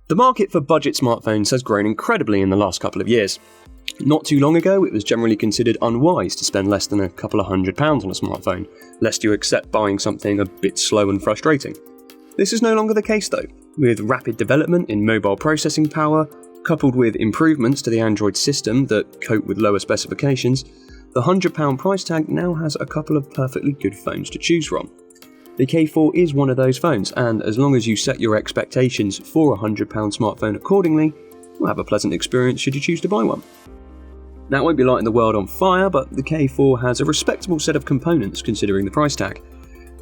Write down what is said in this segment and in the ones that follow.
The market for budget smartphones has grown incredibly in the last couple of years. Not too long ago, it was generally considered unwise to spend less than a couple of £100 on a smartphone, lest you accept buying something a bit slow and frustrating. This is no longer the case though. With rapid development in mobile processing power, coupled with improvements to the Android system that cope with lower specifications, the £100 price tag now has a couple of perfectly good phones to choose from. The K4 is one of those phones, and as long as you set your expectations for a £100 smartphone accordingly, you'll have a pleasant experience should you choose to buy one. Now, it won't be lighting the world on fire, but the K4 has a respectable set of components considering the price tag.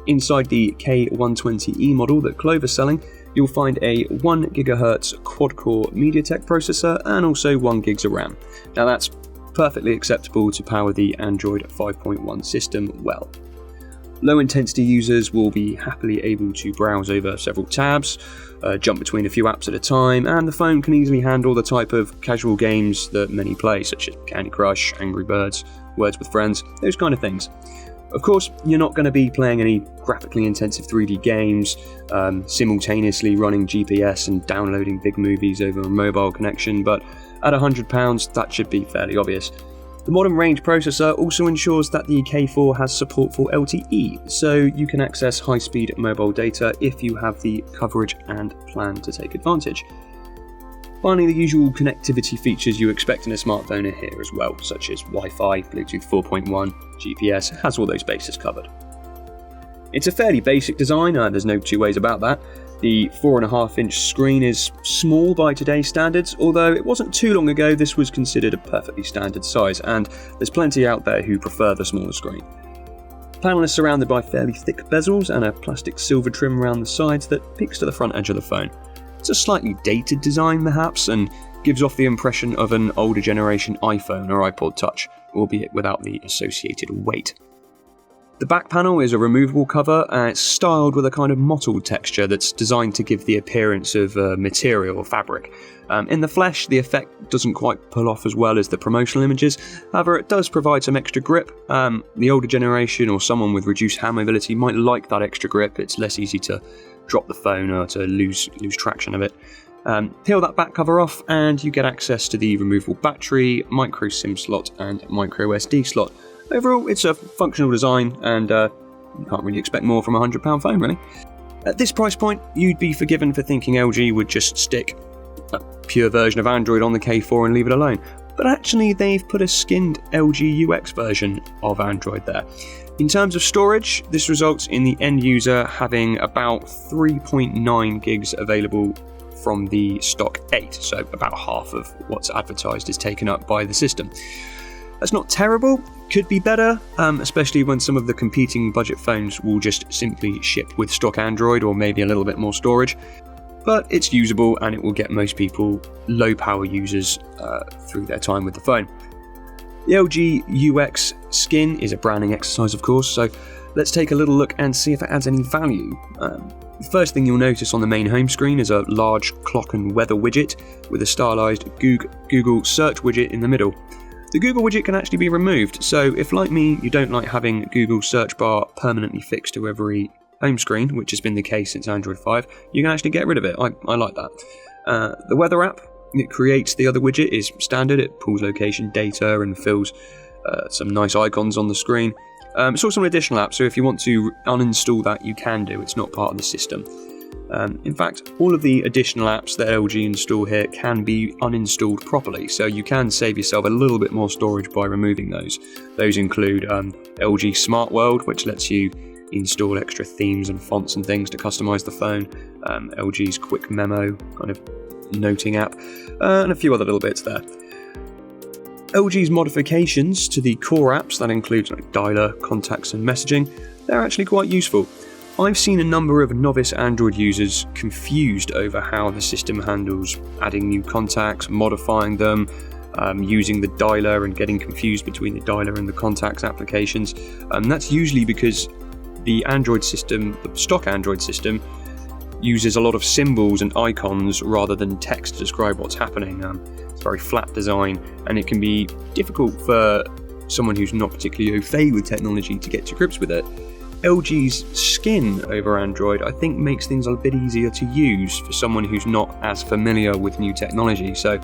Inside the K120E model that Clove is selling, you'll find a 1GHz quad-core MediaTek processor and also 1GB of RAM. Now that's perfectly acceptable to power the Android 5.1 system well. Low-intensity users will be happily able to browse over several tabs, jump between a few apps at a time, and the phone can easily handle the type of casual games that many play, such as Candy Crush, Angry Birds, Words with Friends, those kind of things. Of course, you're not going to be playing any graphically intensive 3D games, simultaneously running GPS and downloading big movies over a mobile connection, but at £100 that should be fairly obvious. The modern range processor also ensures that the K4 has support for LTE, so you can access high-speed mobile data if you have the coverage and plan to take advantage. Finally, the usual connectivity features you expect in a smartphone are here as well, such as Wi-Fi, Bluetooth 4.1, GPS, has all those bases covered. It's a fairly basic design, there's no two ways about that. The 4.5-inch screen is small by today's standards, although it wasn't too long ago this was considered a perfectly standard size, and there's plenty out there who prefer the smaller screen. The panel is surrounded by fairly thick bezels and a plastic silver trim around the sides that peeks to the front edge of the phone. It's a slightly dated design perhaps, and gives off the impression of an older generation iPhone or iPod Touch, albeit without the associated weight. The back panel is a removable cover and it's styled with a kind of mottled texture that's designed to give the appearance of material or fabric. In the flesh, the effect doesn't quite pull off as well as the promotional images, however it does provide some extra grip. The older generation or someone with reduced hand mobility might like that extra grip, it's less easy to drop the phone or to lose traction of it. Peel that back cover off and you get access to the removable battery, micro SIM slot and micro SD slot. Overall, it's a functional design and you can't really expect more from a £100 phone, really. At this price point, you'd be forgiven for thinking LG would just stick a pure version of Android on the K4 and leave it alone. But actually, they've put a skinned LG UX version of Android there. In terms of storage, this results in the end user having about 3.9 gigs available from the stock 8, so about half of what's advertised is taken up by the system. That's not terrible, could be better, especially when some of the competing budget phones will just simply ship with stock Android or maybe a little bit more storage, but it's usable and it will get most people, low power users, through their time with the phone. The LG UX skin is a branding exercise of course, so let's take a little look and see if it adds any value. The first thing you'll notice on the main home screen is a large clock and weather widget with a stylized Google search widget in the middle. The Google widget can actually be removed, so if like me you don't like having Google search bar permanently fixed to every home screen, which has been the case since Android 5, you can actually get rid of it. I like that. The weather app, it creates the other widget, is standard. It pulls location data and fills some nice icons on the screen. It's also an additional app, so if you want to uninstall that you can do, it's not part of the system. In fact, all of the additional apps that LG install here can be uninstalled properly, so you can save yourself a little bit more storage by removing those. Those include LG Smart World, which lets you install extra themes and fonts and things to customize the phone, LG's Quick Memo kind of noting app, and a few other little bits there. LG's modifications to the core apps, that includes dialer, contacts and messaging, they're actually quite useful. I've seen a number of novice Android users confused over how the system handles adding new contacts, modifying them, using the dialer and getting confused between the dialer and the contacts applications. That's usually because the Android system, the stock Android system, uses a lot of symbols and icons rather than text to describe what's happening. It's a very flat design and it can be difficult for someone who's not particularly au fait with technology to get to grips with it. LG's skin over Android, I think, makes things a bit easier to use for someone who's not as familiar with new technology. So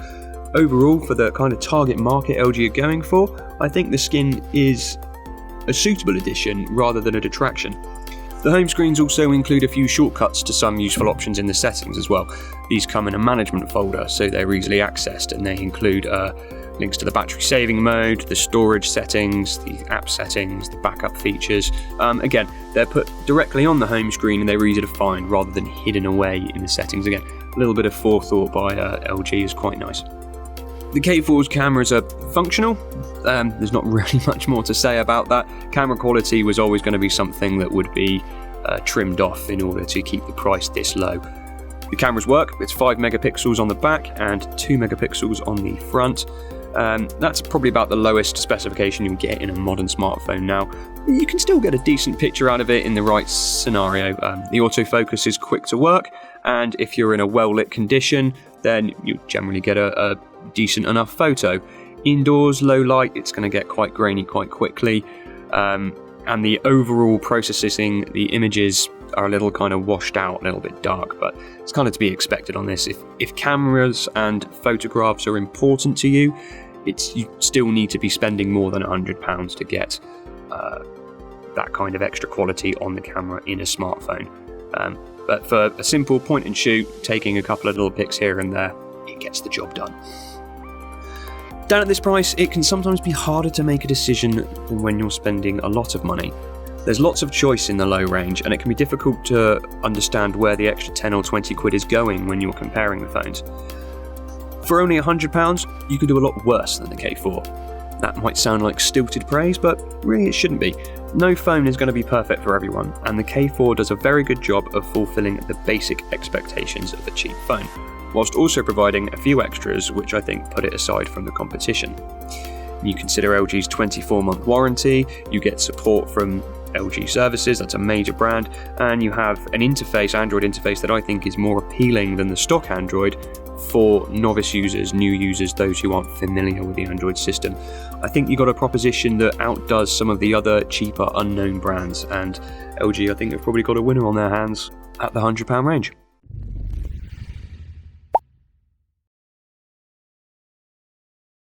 overall, for the kind of target market LG are going for, I think the skin is a suitable addition rather than a detraction. The home screens also include a few shortcuts to some useful options in the settings as well. These come in a management folder, so they're easily accessed, and they include links to the battery saving mode, the storage settings, the app settings, the backup features. Again, they're put directly on the home screen and they're easy to find rather than hidden away in the settings. Again, a little bit of forethought by LG is quite nice. The K4's cameras are functional. There's not really much more to say about that. Camera quality was always going to be something that would be trimmed off in order to keep the price this low. The cameras work. It's 5 megapixels on the back and 2 megapixels on the front. That's probably about the lowest specification you can get in a modern smartphone now. You can still get a decent picture out of it in the right scenario. The autofocus is quick to work, and if you're in a well-lit condition, then you generally get a decent enough photo. Indoors, low light, it's going to get quite grainy quite quickly, and the overall processing, the images are a little kind of washed out, a little bit dark, but it's kind of to be expected on this. If cameras and photographs are important to you, you still need to be spending more than £100 to get that kind of extra quality on the camera in a smartphone. But for a simple point and shoot, taking a couple of little pics here and there, it gets the job done. Down at this price, it can sometimes be harder to make a decision than when you're spending a lot of money. There's lots of choice in the low range, and it can be difficult to understand where the extra 10 or 20 quid is going when you're comparing the phones. For only £100, you can do a lot worse than the K4. That might sound like stilted praise, but really it shouldn't be. No phone is going to be perfect for everyone, and the K4 does a very good job of fulfilling the basic expectations of a cheap phone, whilst also providing a few extras which I think put it aside from the competition. You consider LG's 24-month warranty, you get support from LG services, that's a major brand, and you have an Android interface that I think is more appealing than the stock Android for novice users, new users, those who aren't familiar with the Android system. I think you got a proposition that outdoes some of the other cheaper unknown brands, and LG I think have probably got a winner on their hands at the £100 range.